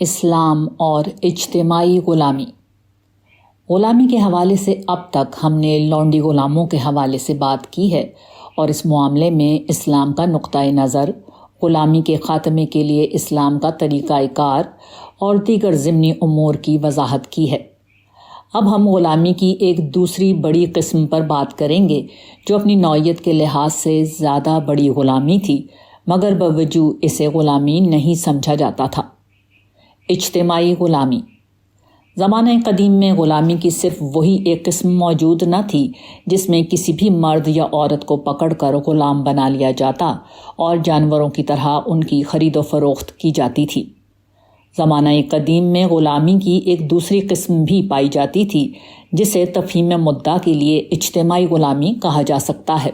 اسلام اور اجتماعی غلامی۔ غلامی کے حوالے سے اب تک ہم نے لونڈی غلاموں کے حوالے سے بات کی ہے اور اس معاملے میں اسلام کا نقطۂ نظر، غلامی کے خاتمے کے لیے اسلام کا طریقہ کار اور دیگر ضمنی امور کی وضاحت کی ہے۔ اب ہم غلامی کی ایک دوسری بڑی قسم پر بات کریں گے جو اپنی نوعیت کے لحاظ سے زیادہ بڑی غلامی تھی، مگر باوجود اسے غلامی نہیں سمجھا جاتا تھا۔ اجتماعی غلامی۔ زمانہ قدیم میں غلامی کی صرف وہی ایک قسم موجود نہ تھی جس میں کسی بھی مرد یا عورت کو پکڑ کر غلام بنا لیا جاتا اور جانوروں کی طرح ان کی خرید و فروخت کی جاتی تھی۔ زمانہ قدیم میں غلامی کی ایک دوسری قسم بھی پائی جاتی تھی جسے تفہیم مدعا کے لیے اجتماعی غلامی کہا جا سکتا ہے۔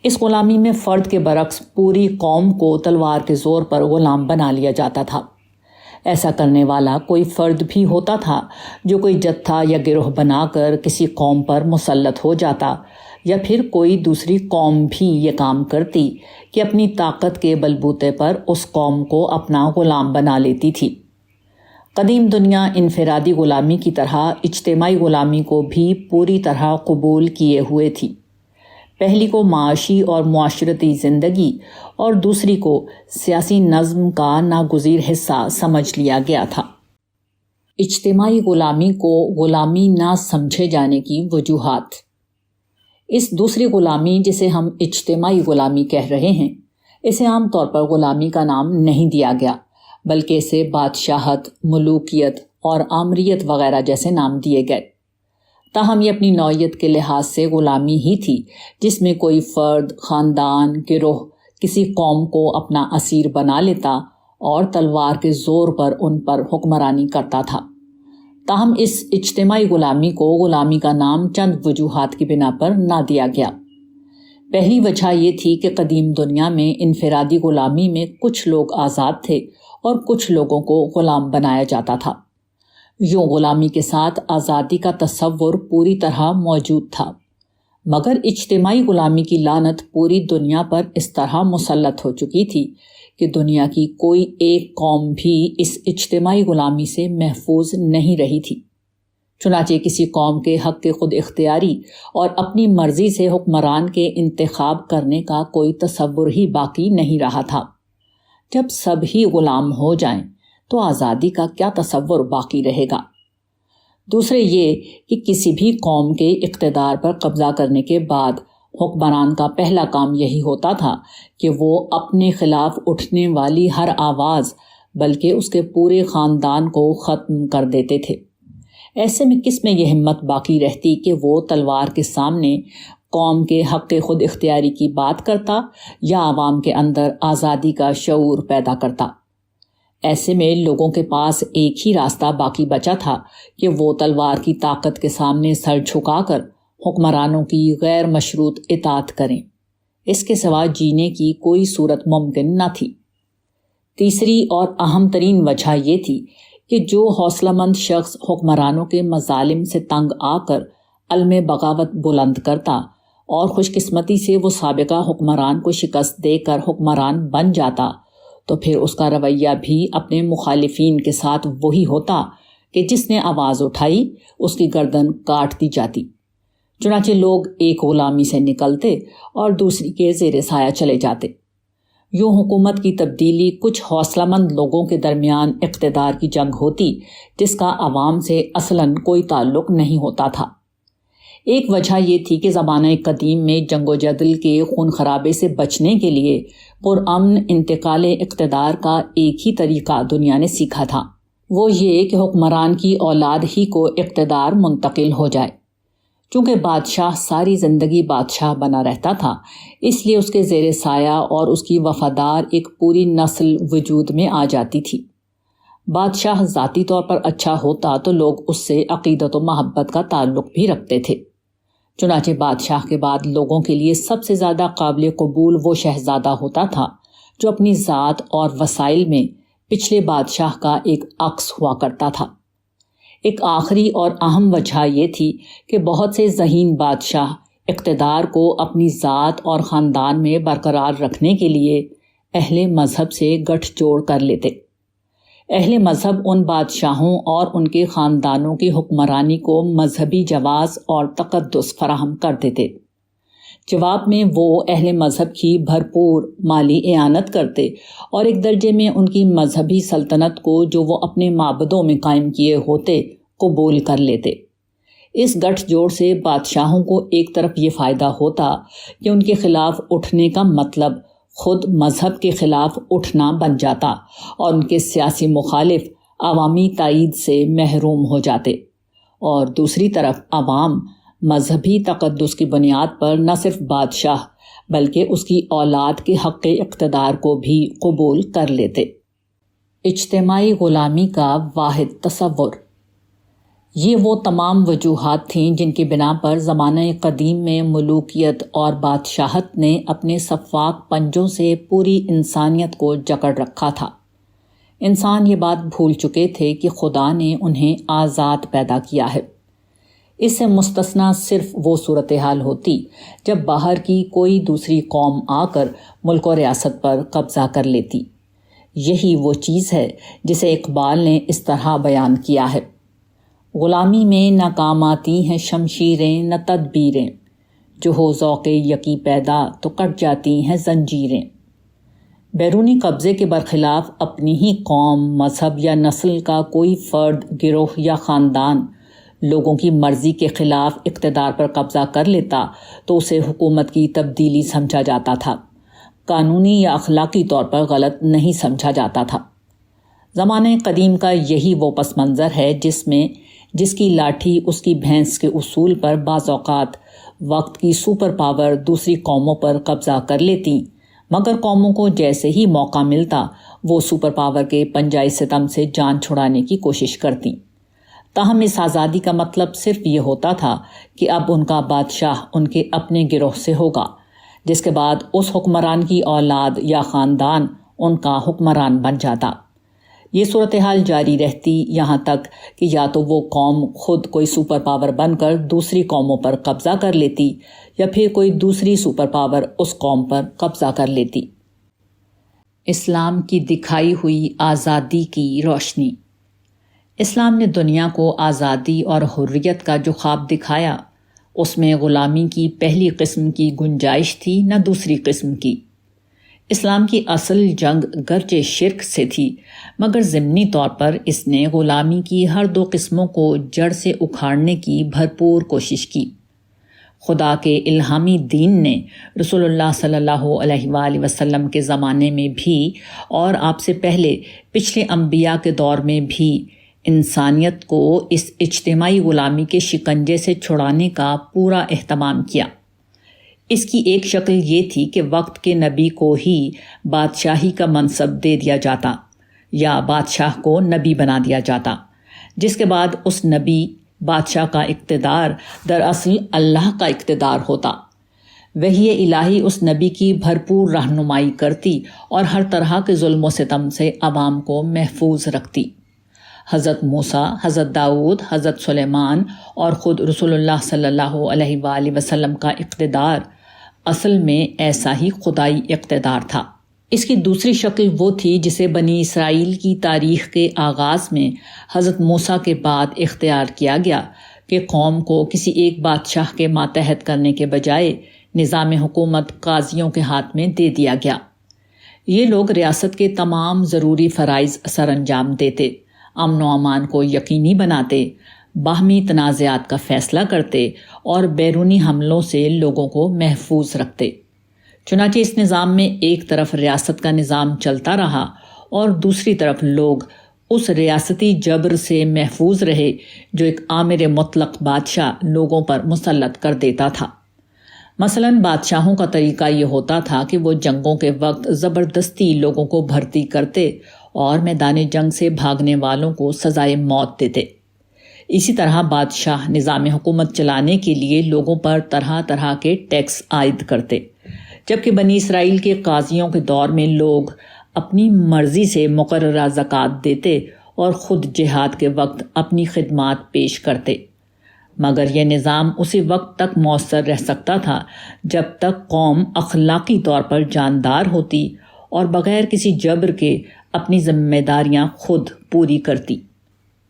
اس غلامی میں فرد کے برعکس پوری قوم کو تلوار کے زور پر غلام بنا لیا جاتا تھا۔ ایسا کرنے والا کوئی فرد بھی ہوتا تھا جو کوئی جتھا یا گروہ بنا کر کسی قوم پر مسلط ہو جاتا، یا پھر کوئی دوسری قوم بھی یہ کام کرتی کہ اپنی طاقت کے بلبوتے پر اس قوم کو اپنا غلام بنا لیتی تھی۔ قدیم دنیا انفرادی غلامی کی طرح اجتماعی غلامی کو بھی پوری طرح قبول کیے ہوئے تھی۔ پہلی کو معاشی اور معاشرتی زندگی اور دوسری کو سیاسی نظم کا ناگزیر حصہ سمجھ لیا گیا تھا۔ اجتماعی غلامی کو غلامی نہ سمجھے جانے کی وجوہات۔ اس دوسری غلامی جسے ہم اجتماعی غلامی کہہ رہے ہیں، اسے عام طور پر غلامی کا نام نہیں دیا گیا، بلکہ اسے بادشاہت، ملوکیت اور آمریت وغیرہ جیسے نام دیے گئے۔ تاہم یہ اپنی نوعیت کے لحاظ سے غلامی ہی تھی جس میں کوئی فرد، خاندان، گروہ کسی قوم کو اپنا اسیر بنا لیتا اور تلوار کے زور پر ان پر حکمرانی کرتا تھا۔ تاہم اس اجتماعی غلامی کو غلامی کا نام چند وجوہات کی بنا پر نہ دیا گیا۔ پہلی وجہ یہ تھی کہ قدیم دنیا میں انفرادی غلامی میں کچھ لوگ آزاد تھے اور کچھ لوگوں کو غلام بنایا جاتا تھا۔ یوں غلامی کے ساتھ آزادی کا تصور پوری طرح موجود تھا، مگر اجتماعی غلامی کی لعنت پوری دنیا پر اس طرح مسلط ہو چکی تھی کہ دنیا کی کوئی ایک قوم بھی اس اجتماعی غلامی سے محفوظ نہیں رہی تھی۔ چنانچہ کسی قوم کے حق کے خود اختیاری اور اپنی مرضی سے حکمران کے انتخاب کرنے کا کوئی تصور ہی باقی نہیں رہا تھا۔ جب سب ہی غلام ہو جائیں تو آزادی کا کیا تصور باقی رہے گا؟ دوسرے یہ کہ کسی بھی قوم کے اقتدار پر قبضہ کرنے کے بعد حکمران کا پہلا کام یہی ہوتا تھا کہ وہ اپنے خلاف اٹھنے والی ہر آواز بلکہ اس کے پورے خاندان کو ختم کر دیتے تھے۔ ایسے میں کس میں یہ ہمت باقی رہتی کہ وہ تلوار کے سامنے قوم کے حق خود اختیاری کی بات کرتا یا عوام کے اندر آزادی کا شعور پیدا کرتا؟ ایسے میں لوگوں کے پاس ایک ہی راستہ باقی بچا تھا کہ وہ تلوار کی طاقت کے سامنے سر جھکا کر حکمرانوں کی غیر مشروط اطاعت کریں۔ اس کے سوا جینے کی کوئی صورت ممکن نہ تھی۔ تیسری اور اہم ترین وجہ یہ تھی کہ جو حوصلہ مند شخص حکمرانوں کے مظالم سے تنگ آ کر علم بغاوت بلند کرتا اور خوش قسمتی سے وہ سابقہ حکمران کو شکست دے کر حکمران بن جاتا، تو پھر اس کا رویہ بھی اپنے مخالفین کے ساتھ وہی ہوتا کہ جس نے آواز اٹھائی اس کی گردن کاٹ دی جاتی۔ چنانچہ لوگ ایک غلامی سے نکلتے اور دوسری کے زیر سایہ چلے جاتے۔ یوں حکومت کی تبدیلی کچھ حوصلہ مند لوگوں کے درمیان اقتدار کی جنگ ہوتی جس کا عوام سے اصلاً کوئی تعلق نہیں ہوتا تھا۔ ایک وجہ یہ تھی کہ زمانہ قدیم میں جنگ و جدل کے خون خرابے سے بچنے کے لیے پرامن انتقال اقتدار کا ایک ہی طریقہ دنیا نے سیکھا تھا، وہ یہ کہ حکمران کی اولاد ہی کو اقتدار منتقل ہو جائے۔ چونکہ بادشاہ ساری زندگی بادشاہ بنا رہتا تھا، اس لیے اس کے زیر سایہ اور اس کی وفادار ایک پوری نسل وجود میں آ جاتی تھی۔ بادشاہ ذاتی طور پر اچھا ہوتا تو لوگ اس سے عقیدت و محبت کا تعلق بھی رکھتے تھے۔ چنانچہ بادشاہ کے بعد لوگوں کے لیے سب سے زیادہ قابل قبول وہ شہزادہ ہوتا تھا جو اپنی ذات اور وسائل میں پچھلے بادشاہ کا ایک عکس ہوا کرتا تھا۔ ایک آخری اور اہم وجہ یہ تھی کہ بہت سے ذہین بادشاہ اقتدار کو اپنی ذات اور خاندان میں برقرار رکھنے کے لیے اہل مذہب سے گٹھ جوڑ کر لیتے۔ اہل مذہب ان بادشاہوں اور ان کے خاندانوں کی حکمرانی کو مذہبی جواز اور تقدس فراہم کرتے تھے۔ جواب میں وہ اہل مذہب کی بھرپور مالی اعانت کرتے اور ایک درجے میں ان کی مذہبی سلطنت کو جو وہ اپنے معبدوں میں قائم کیے ہوتے قبول کر لیتے۔ اس گٹھ جوڑ سے بادشاہوں کو ایک طرف یہ فائدہ ہوتا کہ ان کے خلاف اٹھنے کا مطلب خود مذہب کے خلاف اٹھنا بن جاتا اور ان کے سیاسی مخالف عوامی تائید سے محروم ہو جاتے، اور دوسری طرف عوام مذہبی تقدس کی بنیاد پر نہ صرف بادشاہ بلکہ اس کی اولاد کے حق اقتدار کو بھی قبول کر لیتے۔ اجتماعی غلامی کا واحد تصور۔ یہ وہ تمام وجوہات تھیں جن کی بنا پر زمانہ قدیم میں ملوکیت اور بادشاہت نے اپنے سفاک پنجوں سے پوری انسانیت کو جکڑ رکھا تھا۔ انسان یہ بات بھول چکے تھے کہ خدا نے انہیں آزاد پیدا کیا ہے۔ اس سے مستثنیٰ صرف وہ صورتحال ہوتی جب باہر کی کوئی دوسری قوم آ کر ملک و ریاست پر قبضہ کر لیتی۔ یہی وہ چیز ہے جسے اقبال نے اس طرح بیان کیا ہے: غلامی میں نہ کام آتی ہیں شمشیریں نہ تدبیریں، جو ہو ذوق یقی پیدا تو کٹ جاتی ہیں زنجیریں۔ بیرونی قبضے کے برخلاف اپنی ہی قوم، مذہب یا نسل کا کوئی فرد، گروہ یا خاندان لوگوں کی مرضی کے خلاف اقتدار پر قبضہ کر لیتا تو اسے حکومت کی تبدیلی سمجھا جاتا تھا، قانونی یا اخلاقی طور پر غلط نہیں سمجھا جاتا تھا۔ زمانہ قدیم کا یہی وہ پس منظر ہے جس کی لاٹھی اس کی بھینس کے اصول پر بعض اوقات وقت کی سپر پاور دوسری قوموں پر قبضہ کر لیتی، مگر قوموں کو جیسے ہی موقع ملتا وہ سپر پاور کے پنجائے ستم سے جان چھڑانے کی کوشش کرتی۔ تاہم اس آزادی کا مطلب صرف یہ ہوتا تھا کہ اب ان کا بادشاہ ان کے اپنے گروہ سے ہوگا، جس کے بعد اس حکمران کی اولاد یا خاندان ان کا حکمران بن جاتا۔ یہ صورتحال جاری رہتی یہاں تک کہ یا تو وہ قوم خود کوئی سپر پاور بن کر دوسری قوموں پر قبضہ کر لیتی یا پھر کوئی دوسری سپر پاور اس قوم پر قبضہ کر لیتی۔ اسلام کی دکھائی ہوئی آزادی کی روشنی۔ اسلام نے دنیا کو آزادی اور حریت کا جو خواب دکھایا، اس میں غلامی کی پہلی قسم کی گنجائش تھی نہ دوسری قسم کی۔ اسلام کی اصل جنگ گرچہ شرک سے تھی، مگر ضمنی طور پر اس نے غلامی کی ہر دو قسموں کو جڑ سے اکھاڑنے کی بھرپور کوشش کی۔ خدا کے الہامی دین نے رسول اللہ صلی اللہ علیہ وآلہ وسلم کے زمانے میں بھی اور آپ سے پہلے پچھلے انبیاء کے دور میں بھی انسانیت کو اس اجتماعی غلامی کے شکنجے سے چھڑانے کا پورا اہتمام کیا۔ اس کی ایک شکل یہ تھی کہ وقت کے نبی کو ہی بادشاہی کا منصب دے دیا جاتا یا بادشاہ کو نبی بنا دیا جاتا، جس کے بعد اس نبی بادشاہ کا اقتدار دراصل اللہ کا اقتدار ہوتا۔ وحی الہی اس نبی کی بھرپور رہنمائی کرتی اور ہر طرح کے ظلم و ستم سے عوام کو محفوظ رکھتی۔ حضرت موسیٰ، حضرت داؤد، حضرت سلیمان اور خود رسول اللہ صلی اللہ علیہ وآلہ وسلم کا اقتدار اصل میں ایسا ہی خدائی اقتدار تھا۔ اس کی دوسری شکل وہ تھی جسے بنی اسرائیل کی تاریخ کے آغاز میں حضرت موسیٰ کے بعد اختیار کیا گیا کہ قوم کو کسی ایک بادشاہ کے ماتحت کرنے کے بجائے نظام حکومت قاضیوں کے ہاتھ میں دے دیا گیا۔ یہ لوگ ریاست کے تمام ضروری فرائض سر انجام دیتے، امن و امان کو یقینی بناتے، باہمی تنازعات کا فیصلہ کرتے اور بیرونی حملوں سے لوگوں کو محفوظ رکھتے۔ چنانچہ اس نظام میں ایک طرف ریاست کا نظام چلتا رہا اور دوسری طرف لوگ اس ریاستی جبر سے محفوظ رہے جو ایک آمر مطلق بادشاہ لوگوں پر مسلط کر دیتا تھا۔ مثلاً بادشاہوں کا طریقہ یہ ہوتا تھا کہ وہ جنگوں کے وقت زبردستی لوگوں کو بھرتی کرتے اور میدان جنگ سے بھاگنے والوں کو سزائے موت دیتے۔ اسی طرح بادشاہ نظام حکومت چلانے کے لیے لوگوں پر طرح طرح کے ٹیکس عائد کرتے، جبکہ بنی اسرائیل کے قاضیوں کے دور میں لوگ اپنی مرضی سے مقررہ زکوٰۃ دیتے اور خود جہاد کے وقت اپنی خدمات پیش کرتے۔ مگر یہ نظام اسی وقت تک مؤثر رہ سکتا تھا جب تک قوم اخلاقی طور پر جاندار ہوتی اور بغیر کسی جبر کے اپنی ذمہ داریاں خود پوری کرتی،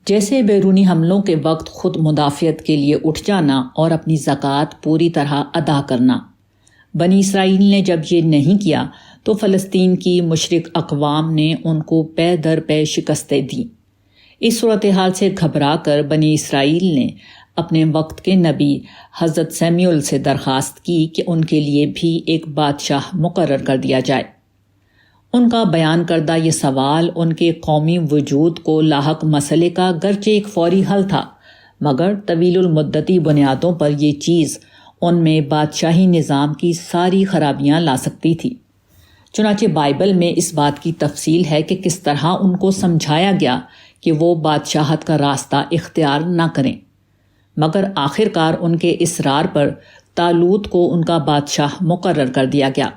جیسے بیرونی حملوں کے وقت خود مدافعت کے لیے اٹھ جانا اور اپنی زکوٰۃ پوری طرح ادا کرنا۔ بنی اسرائیل نے جب یہ نہیں کیا تو فلسطین کی مشرک اقوام نے ان کو پے در پے شکستیں دیں۔ اس صورتحال سے گھبرا کر بنی اسرائیل نے اپنے وقت کے نبی حضرت سمیعیل سے درخواست کی کہ ان کے لیے بھی ایک بادشاہ مقرر کر دیا جائے۔ ان کا بیان کردہ یہ سوال ان کے قومی وجود کو لاحق مسئلے کا گرچہ ایک فوری حل تھا، مگر طویل المدتی بنیادوں پر یہ چیز ان میں بادشاہی نظام کی ساری خرابیاں لا سکتی تھی۔ چنانچہ بائبل میں اس بات کی تفصیل ہے کہ کس طرح ان کو سمجھایا گیا کہ وہ بادشاہت کا راستہ اختیار نہ کریں، مگر آخر کار ان کے اصرار پر طالوت کو ان کا بادشاہ مقرر کر دیا گیا۔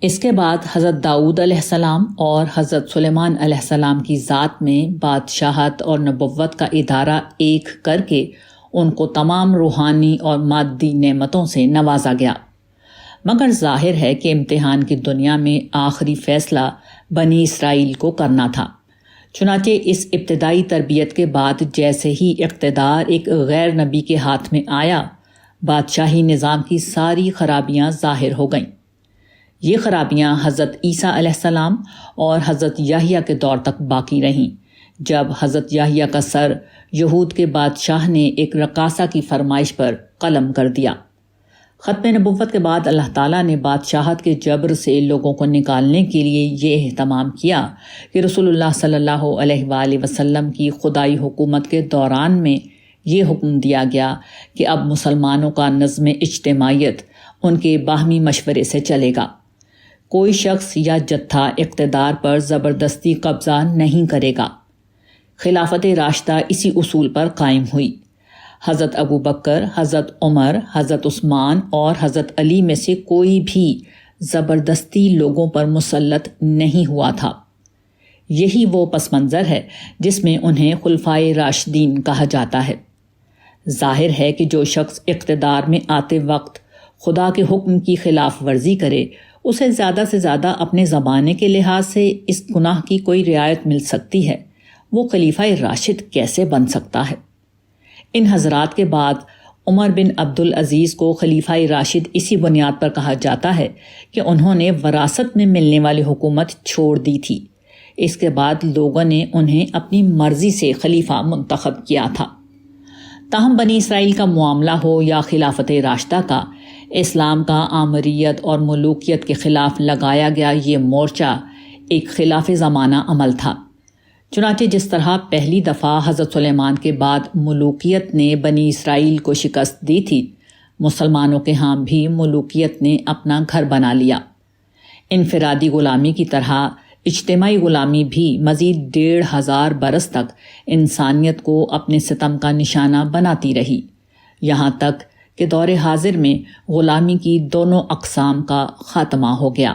اس کے بعد حضرت داؤد علیہ السلام اور حضرت سلیمان علیہ السلام کی ذات میں بادشاہت اور نبوت کا ادارہ ایک کر کے ان کو تمام روحانی اور مادی نعمتوں سے نوازا گیا، مگر ظاہر ہے کہ امتحان کی دنیا میں آخری فیصلہ بنی اسرائیل کو کرنا تھا۔ چنانچہ اس ابتدائی تربیت کے بعد جیسے ہی اقتدار ایک غیر نبی کے ہاتھ میں آیا، بادشاہی نظام کی ساری خرابیاں ظاہر ہو گئیں۔ یہ خرابیاں حضرت عیسیٰ علیہ السلام اور حضرت یحییٰ کے دور تک باقی رہیں، جب حضرت یحییٰ کا سر یہود کے بادشاہ نے ایک رقاصہ کی فرمائش پر قلم کر دیا۔ ختم نبوت کے بعد اللہ تعالیٰ نے بادشاہت کے جبر سے لوگوں کو نکالنے کے لیے یہ اہتمام کیا کہ رسول اللہ صلی اللہ علیہ وآلہ وسلم کی خدائی حکومت کے دوران میں یہ حکم دیا گیا کہ اب مسلمانوں کا نظم اجتماعیت ان کے باہمی مشورے سے چلے گا۔ کوئی شخص یا جتھا اقتدار پر زبردستی قبضہ نہیں کرے گا۔ خلافت راشدہ اسی اصول پر قائم ہوئی۔ حضرت ابوبکر، حضرت عمر، حضرت عثمان اور حضرت علی میں سے کوئی بھی زبردستی لوگوں پر مسلط نہیں ہوا تھا۔ یہی وہ پس منظر ہے جس میں انہیں خلفائے راشدین کہا جاتا ہے۔ ظاہر ہے کہ جو شخص اقتدار میں آتے وقت خدا کے حکم کی خلاف ورزی کرے، اسے زیادہ سے زیادہ اپنے زمانے کے لحاظ سے اس گناہ کی کوئی رعایت مل سکتی ہے، وہ خلیفہ راشد کیسے بن سکتا ہے؟ ان حضرات کے بعد عمر بن عبدالعزیز کو خلیفہ راشد اسی بنیاد پر کہا جاتا ہے کہ انہوں نے وراثت میں ملنے والی حکومت چھوڑ دی تھی۔ اس کے بعد لوگوں نے انہیں اپنی مرضی سے خلیفہ منتخب کیا تھا۔ تاہم بنی اسرائیل کا معاملہ ہو یا خلافت راشدہ کا، اسلام کا آمریت اور ملوکیت کے خلاف لگایا گیا یہ مورچہ ایک خلاف زمانہ عمل تھا۔ چنانچہ جس طرح پہلی دفعہ حضرت سلیمان کے بعد ملوکیت نے بنی اسرائیل کو شکست دی تھی، مسلمانوں کے ہاں بھی ملوکیت نے اپنا گھر بنا لیا۔ انفرادی غلامی کی طرح اجتماعی غلامی بھی مزید 1500 برس تک انسانیت کو اپنے ستم کا نشانہ بناتی رہی، یہاں تک کہ دور حاضر میں غلامی کی دونوں اقسام کا خاتمہ ہو گیا۔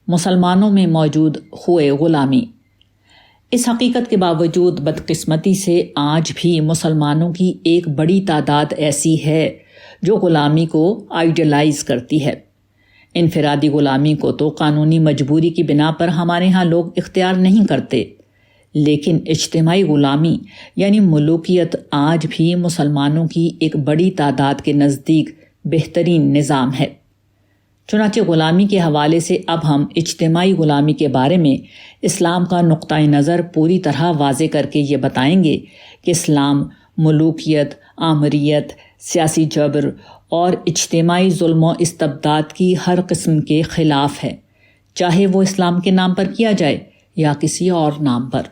مسلمانوں میں موجود خوئے غلامی۔ اس حقیقت کے باوجود بدقسمتی سے آج بھی مسلمانوں کی ایک بڑی تعداد ایسی ہے جو غلامی کو آئیڈیلائز کرتی ہے۔ انفرادی غلامی کو تو قانونی مجبوری کی بنا پر ہمارے ہاں لوگ اختیار نہیں کرتے، لیکن اجتماعی غلامی یعنی ملوکیت آج بھی مسلمانوں کی ایک بڑی تعداد کے نزدیک بہترین نظام ہے۔ چنانچہ غلامی کے حوالے سے اب ہم اجتماعی غلامی کے بارے میں اسلام کا نقطہ نظر پوری طرح واضح کر کے یہ بتائیں گے کہ اسلام ملوکیت، آمریت، سیاسی جبر اور اجتماعی ظلم و استبداد کی ہر قسم کے خلاف ہے، چاہے وہ اسلام کے نام پر کیا جائے یا کسی اور نام پر۔